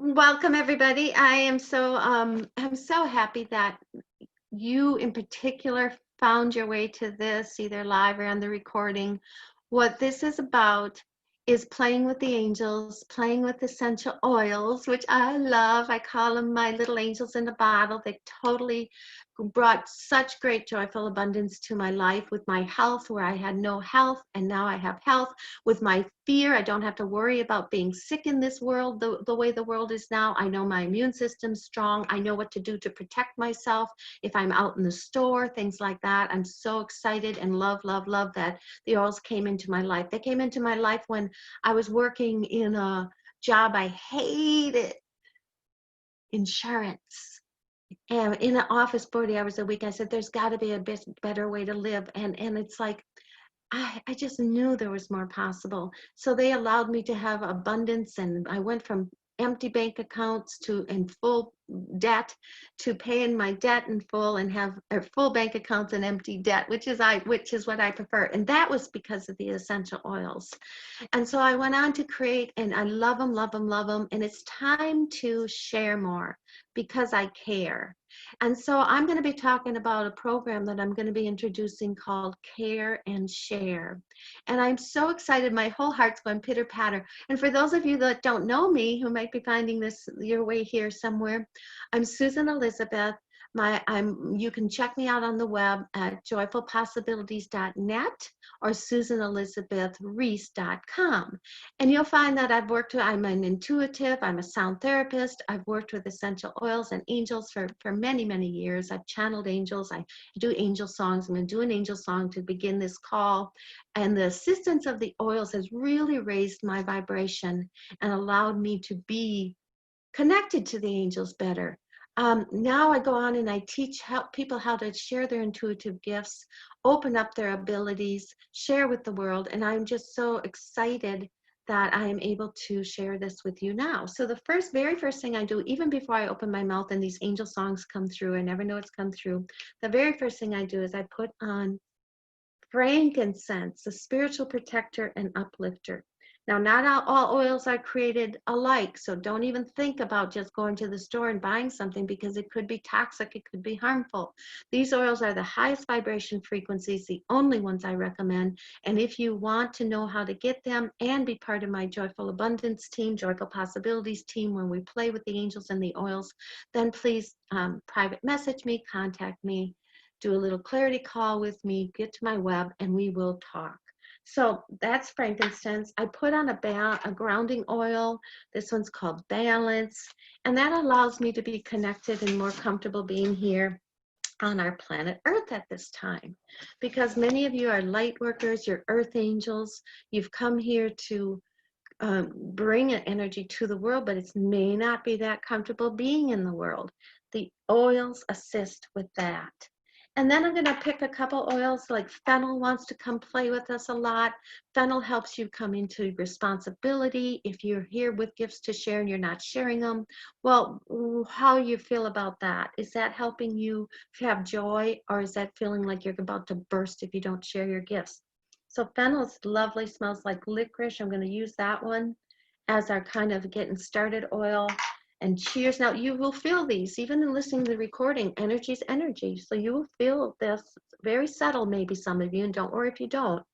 Welcome everybody. I'm so happy that you in particular found your way to this, either live or on the recording. What this is about is playing with the angels, playing with essential oils, which I love. I call them my little angels in a bottle. They totally brought such great joyful abundance to my life with my health, where I had no health and now I have health. With my fear, I don't have to worry about being sick in this world the way the world is now. I know my immune system's strong. I know what to do to protect myself if I'm out in the store, things like that. I'm so excited and love, love, love that the oils came into my life. They came into my life when I was working in a job I hated, insurance. And in an office 40 hours a week, I said, there's got to be a better way to live. And it's like, I just knew there was more possible. So they allowed me to have abundance, and I went from empty bank accounts to in full debt to paying my debt in full and have full bank accounts and empty debt, which is what I prefer. And that was because of the essential oils. And so I went on to create, and I love them, love them, love them. And it's time to share more because I care. And so I'm going to be talking about a program that I'm going to be introducing called Care and Share. And I'm so excited. My whole heart's going pitter patter. And for those of you that don't know me, who might be finding this your way here somewhere, I'm Susan Elizabeth. You can check me out on the web at joyfulpossibilities.net or susanelizabethreese.com. And you'll find that I'm an intuitive, I'm a sound therapist. I've worked with essential oils and angels for many, many years. I've channeled angels. I do angel songs. I'm going to do an angel song to begin this call. And the assistance of the oils has really raised my vibration and allowed me to be connected to the angels better. Now I go on and I help people how to share their intuitive gifts, open up their abilities, share with the world. And I'm just so excited that I am able to share this with you now. So the very first thing I do, even before I open my mouth and these angel songs come through, I never know it's come through. The very first thing I do is I put on frankincense, a spiritual protector and uplifter. Now, not all oils are created alike, so don't even think about just going to the store and buying something because it could be toxic, it could be harmful. These oils are the highest vibration frequencies, the only ones I recommend. And if you want to know how to get them and be part of my Joyful Abundance team, Joyful Possibilities team, when we play with the angels and the oils, then please private message me, contact me, do a little clarity call with me, get to my web, and we will talk. So that's frankincense. I put on a grounding oil. This one's called Balance, and that allows me to be connected and more comfortable being here on our planet Earth at this time. Because many of you are light workers, you're earth angels. You've come here to bring an energy to the world, but it may not be that comfortable being in the world. The oils assist with that. And then I'm going to pick a couple oils, like fennel wants to come play with us a lot. Fennel helps you come into responsibility. If you're here with gifts to share and you're not sharing them, well, how you feel about that? Is that helping you have joy, or is that feeling like you're about to burst if you don't share your gifts? So fennel's lovely, smells like licorice. I'm going to use that one as our kind of getting started oil. And cheers. Now you will feel these, even in listening to the recording, energy's energy. So you will feel this very subtle, maybe some of you, and don't worry if you don't.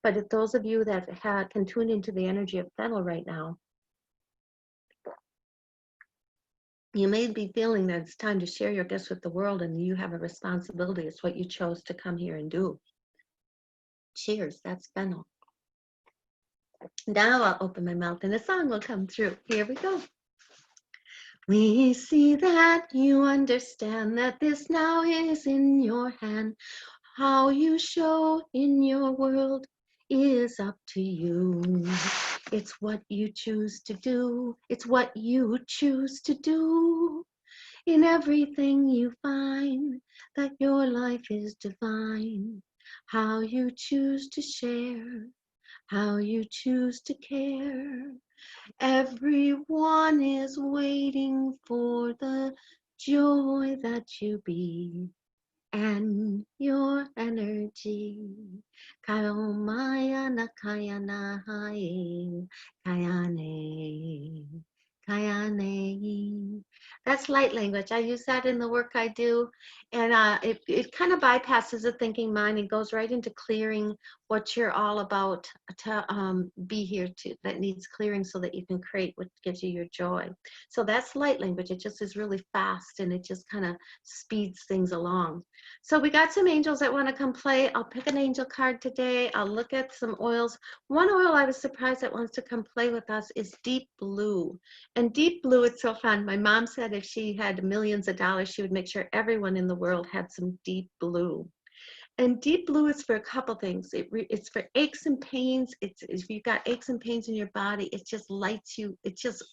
But if those of you that can tune into the energy of fennel right now, you may be feeling that it's time to share your gifts with the world and you have a responsibility. It's what you chose to come here and do. Cheers, that's fennel. Now I'll open my mouth and the song will come through. Here we go. We see that you understand that this now is in your hand. How you show in your world is up to you. It's what you choose to do. It's what you choose to do. In everything you find that your life is divine. How you choose to share, how you choose to care. Everyone is waiting for the joy that you be and your energy. Kayo maya na kaya na hae, kayane, kayane That's light language. I use that in the work I do. And it kind of bypasses the thinking mind and goes right into clearing what you're all about to be here to, that needs clearing so that you can create what gives you your joy. So that's light language. It just is really fast and it just kind of speeds things along. So we got some angels that want to come play. I'll pick an angel card today. I'll look at some oils. One oil I was surprised that wants to come play with us is Deep Blue. And Deep Blue, it's so fun. My mom said if she had millions of dollars, she would make sure everyone in the world had some Deep Blue. And Deep Blue is for a couple things. It's for aches and pains. It's if you've got aches and pains in your body, it just lights you. It just,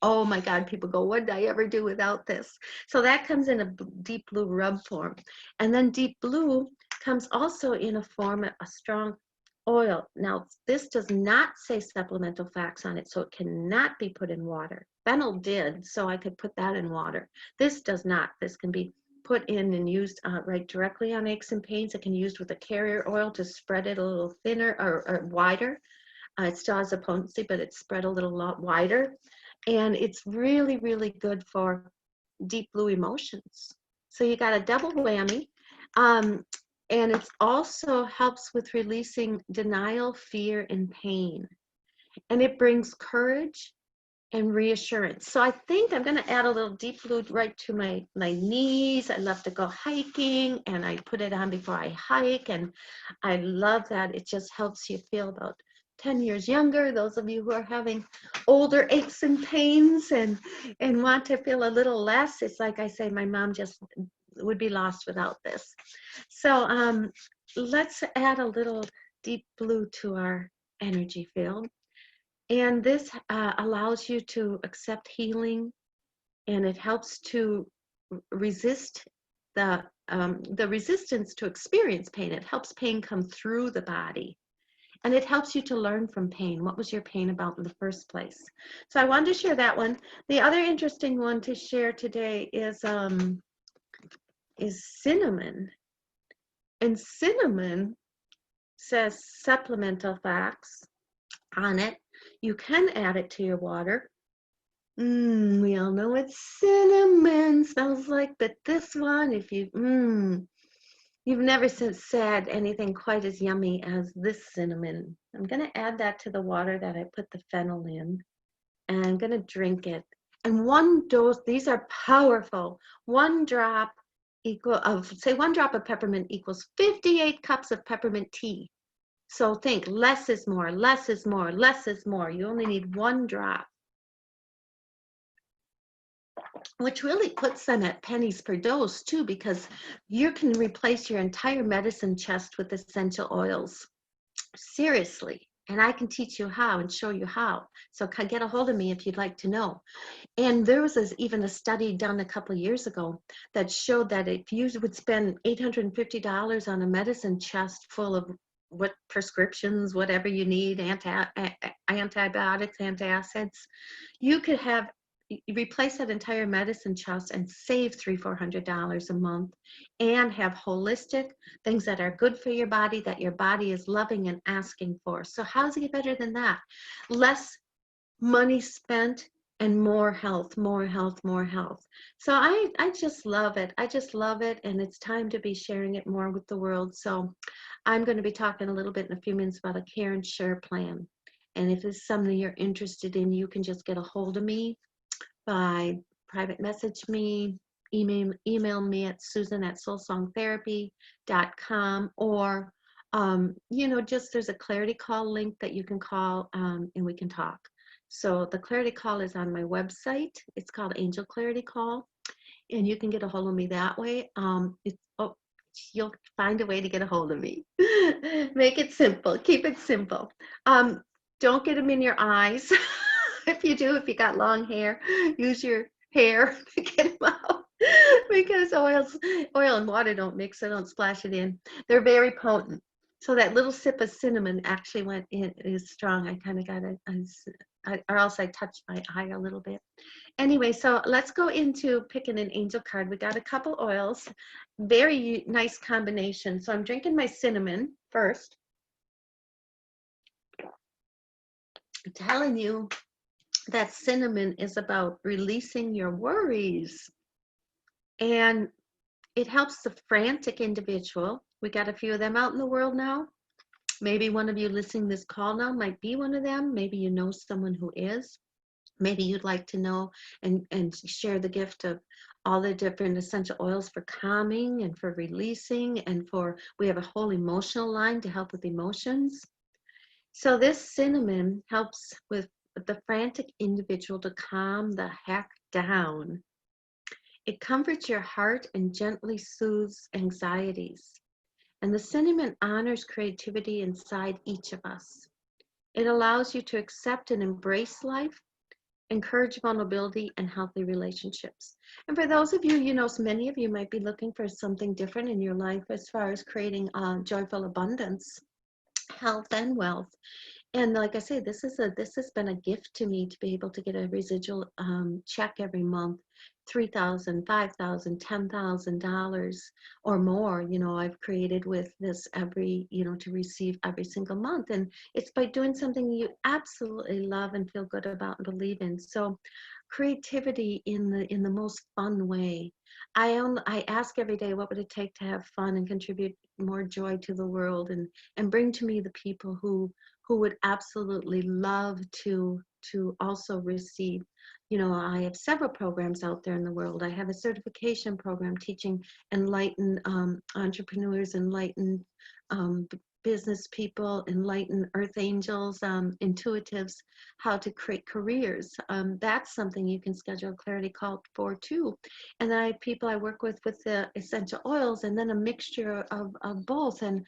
oh my God, people go, what did I ever do without this? So that comes in a Deep Blue rub form. And then Deep Blue comes also in a form, a strong oil. Now, this does not say supplemental facts on it, so it cannot be put in water. Fennel did, so I could put that in water. This does not. This can be put in and used right directly on aches and pains. It can be used with a carrier oil to spread it a little thinner or wider. It still has a potency, but it's spread a little lot wider. And it's really, really good for deep blue emotions. So you got a double whammy. And it also helps with releasing denial, fear, and pain. And it brings courage and reassurance. So I think I'm going to add a little Deep Blue right to my knees. I love to go hiking and I put it on before I hike. And I love that. It just helps you feel about 10 years younger. Those of you who are having older aches and pains and want to feel a little less, it's like I say, my mom just would be lost without this. So let's add a little Deep Blue to our energy field. And this allows you to accept healing, and it helps to resist the resistance to experience pain. It helps pain come through the body. And it helps you to learn from pain. What was your pain about in the first place? So I wanted to share that one. The other interesting one to share today is cinnamon. And cinnamon says supplemental facts on it. You can add it to your water. We all know what cinnamon smells like, but this one, if you've never said anything quite as yummy as this cinnamon. I'm going to add that to the water that I put the fennel in, and I'm going to drink it. And one dose, these are powerful. One drop one drop of peppermint equals 58 cups of peppermint tea. So think, less is more, less is more, less is more. You only need one drop, which really puts them at pennies per dose too, because you can replace your entire medicine chest with essential oils. Seriously. And I can teach you how and show you how. So get a hold of me if you'd like to know. And there was even a study done a couple of years ago that showed that if you would spend $850 on a medicine chest full of what prescriptions, whatever you need, antibiotics, antacids, you could replace that entire medicine chest and save $300-400 a month and have holistic things that are good for your body, that your body is loving and asking for. So how's it get better than that? Less money spent and more health, more health, more health. So I just love it. I just love it. And it's time to be sharing it more with the world. So I'm going to be talking a little bit in a few minutes about a care and share plan. And if it's something you're interested in, you can just get a hold of me by private message me, email me at susan@soulsongtherapy.com, or just there's a clarity call link that you can call and we can talk. So the clarity call is on my website. It's called Angel Clarity Call, and you can get a hold of me that way. You'll find a way to get a hold of me. Make it simple. Keep it simple. Don't get them in your eyes. If you got long hair, use your hair to get them out, because oil and water don't mix, so don't splash it in. They're very potent. So that little sip of cinnamon actually is strong. I kind of got it, or else I touched my eye a little bit. Anyway, so let's go into picking an angel card. We got a couple oils, very nice combination. So I'm drinking my cinnamon first. I'm telling you, that cinnamon is about releasing your worries. And it helps the frantic individual. We got a few of them out in the world now. Maybe one of you listening to this call now might be one of them. Maybe you know someone who is. Maybe you'd like to know and share the gift of all the different essential oils for calming and for releasing, and for, we have a whole emotional line to help with emotions. So this cinnamon helps with the frantic individual to calm the heck down. It comforts your heart and gently soothes anxieties. And the cinnamon honors creativity inside each of us. It allows you to accept and embrace life, encourage vulnerability and healthy relationships. And for those of you, you know, so many of you might be looking for something different in your life as far as creating joyful abundance, health, and wealth. And like I say, this has been a gift to me to be able to get a residual check every month, $3,000, $5,000, $10,000 or more. You know, I've created with this every, you know, to receive every single month, and it's by doing something you absolutely love and feel good about and believe in. So, creativity in the most fun way. I ask every day, what would it take to have fun and contribute more joy to the world, and bring to me the people who would absolutely love to also receive. You know, I have several programs out there in the world. I have a certification program teaching enlightened entrepreneurs, enlightened business people, enlightened earth angels, intuitives, how to create careers. That's something you can schedule a clarity call for too. And then I have people I work with the essential oils, and then a mixture of both. And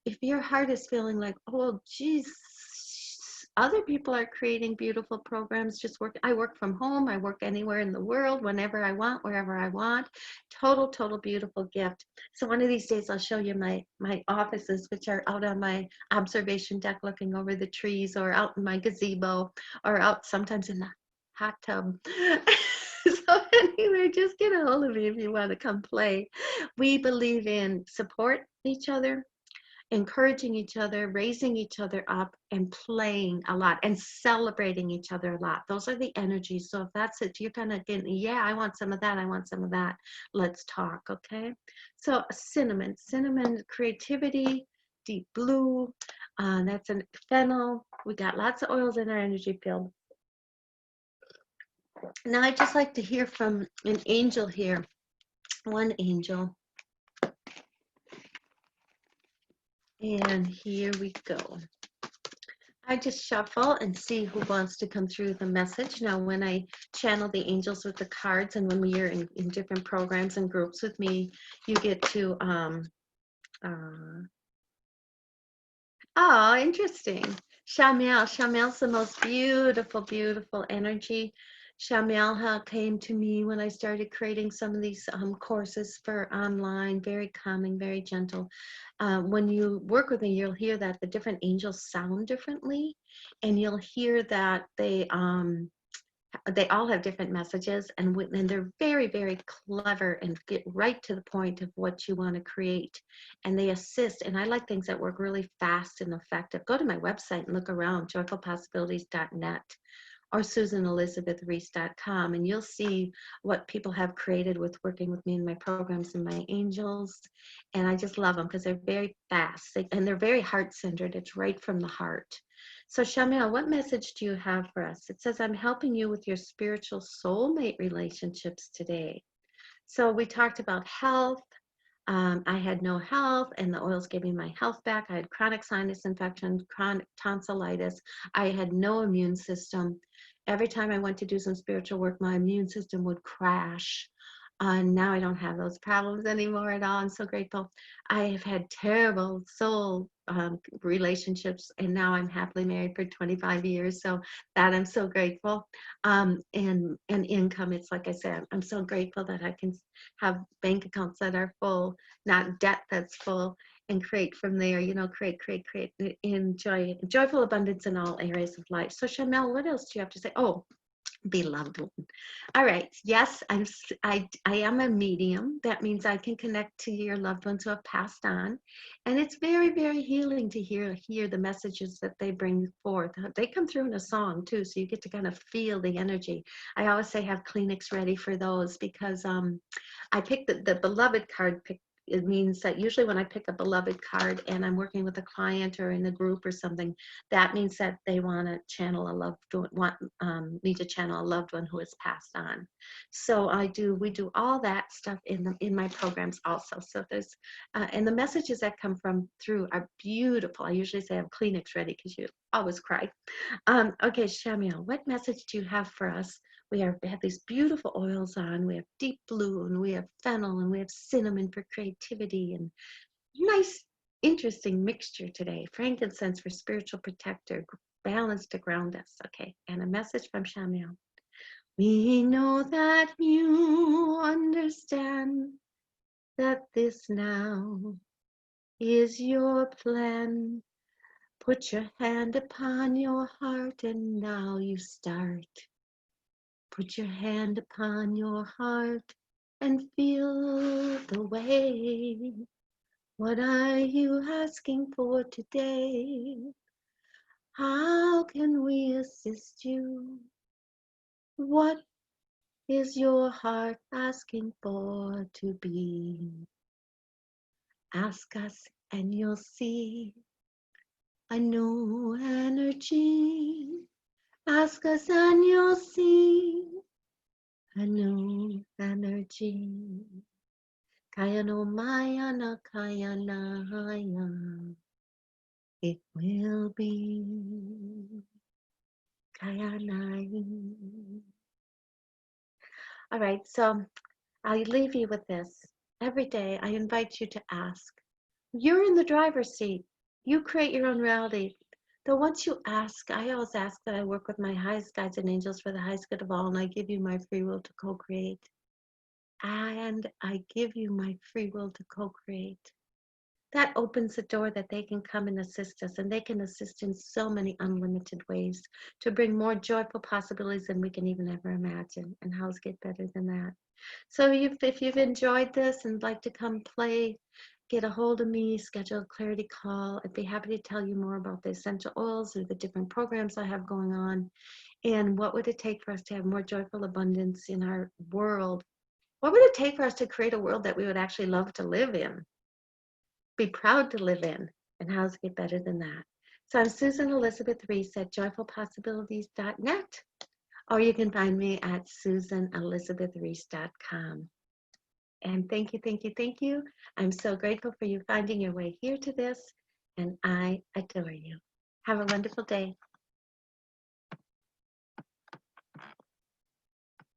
if your heart is feeling like, oh, geez, other people are creating beautiful programs, just work. I work from home. I work anywhere in the world, whenever I want, wherever I want. Total beautiful gift. So one of these days I'll show you my offices, which are out on my observation deck looking over the trees, or out in my gazebo, or out sometimes in the hot tub. So anyway, just get a hold of me if you want to come play. We believe in support each other, encouraging each other, raising each other up, and playing a lot and celebrating each other a lot. Those are the energies. So if that's it, you're kind of getting, yeah, I want some of that. I want some of that. Let's talk. Okay. So cinnamon, creativity, deep blue. That's an fennel. We got lots of oils in our energy field. Now I'd just like to hear from an angel here. One angel. And here we go. I just shuffle and see who wants to come through the message. Now, when I channel the angels with the cards, and when we are in different programs and groups with me, you get to, oh, interesting. Shamel's the most beautiful energy. Shamel came to me when I started creating some of these courses for online, very calming, very gentle. When you work with me, you'll hear that the different angels sound differently, and you'll hear that they all have different messages, and they're very clever and get right to the point of what you want to create, and they assist. And I like things that work really fast and effective. Go to my website and look around, joyfulpossibilities.net or susanelizabethreese.com, and you'll see what people have created with working with me in my programs and my angels. And I just love them because they're very fast, and they're very heart-centered. It's right from the heart. So Shamel, what message do you have for us? It says, I'm helping you with your spiritual soulmate relationships today. So we talked about health. I had no health, and the oils gave me my health back. I had chronic sinus infection, chronic tonsillitis. I had no immune system. Every time I went to do some spiritual work, my immune system would crash. Now I don't have those problems anymore at all. I'm so grateful. I have had terrible soul relationships, and now I'm happily married for 25 years. So that I'm so grateful. And income, it's like I said, I'm so grateful that I can have bank accounts that are full, not debt that's full, and create from there, you know, create, enjoy joyful abundance in all areas of life. So Shamel, what else do you have to say? Oh, Beloved one. All right. Yes, I am a medium. That means I can connect to your loved ones who have passed on. And it's very, very healing to hear the messages that they bring forth. They come through in a song too, so you get to kind of feel the energy. I always say have Kleenex ready for those because I picked the beloved card pick. It means that usually when I pick a beloved card and I'm working with a client or in a group or something, that means that they want to channel a loved one, need to channel a loved one who has passed on. So we do all that stuff in my programs also. So there's, and the messages that come through are beautiful. I usually say have Kleenex ready because you always cry. Okay, Shamiel, what message do you have for us? We have these beautiful oils on. We have deep blue and we have fennel and we have cinnamon for creativity and nice, interesting mixture today. Frankincense for spiritual protector, balance to ground us. Okay, and a message from Shamiel. We know that you understand that this now is your plan. Put your hand upon your heart and now you start. Put your hand upon your heart and feel the way. What are you asking for today? How can we assist you? What is your heart asking for to be? Ask us and you'll see a new energy. Ask us and you'll see a new energy. Kaya no maya na kaya na haya. It will be kaya na. All right, so I'll leave you with this. Every day, I invite you to ask. You're in the driver's seat. You create your own reality. Though once you ask, I always ask that I work with my highest guides and angels for the highest good of all, and I give you my free will to co-create. And I give you my free will to co-create. That opens the door that they can come and assist us, and they can assist in so many unlimited ways to bring more joyful possibilities than we can even ever imagine. And how's get better than that? So if you've enjoyed this and like to come play, get a hold of me, schedule a clarity call. I'd be happy to tell you more about the essential oils or the different programs I have going on. And what would it take for us to have more joyful abundance in our world? What would it take for us to create a world that we would actually love to live in, be proud to live in? And how's it get better than that? So I'm Susan Elizabeth Reese at joyfulpossibilities.net, or you can find me at susanelizabethreese.com. And thank you, thank you, thank you. I'm so grateful for you finding your way here to this, and I adore you. Have a wonderful day.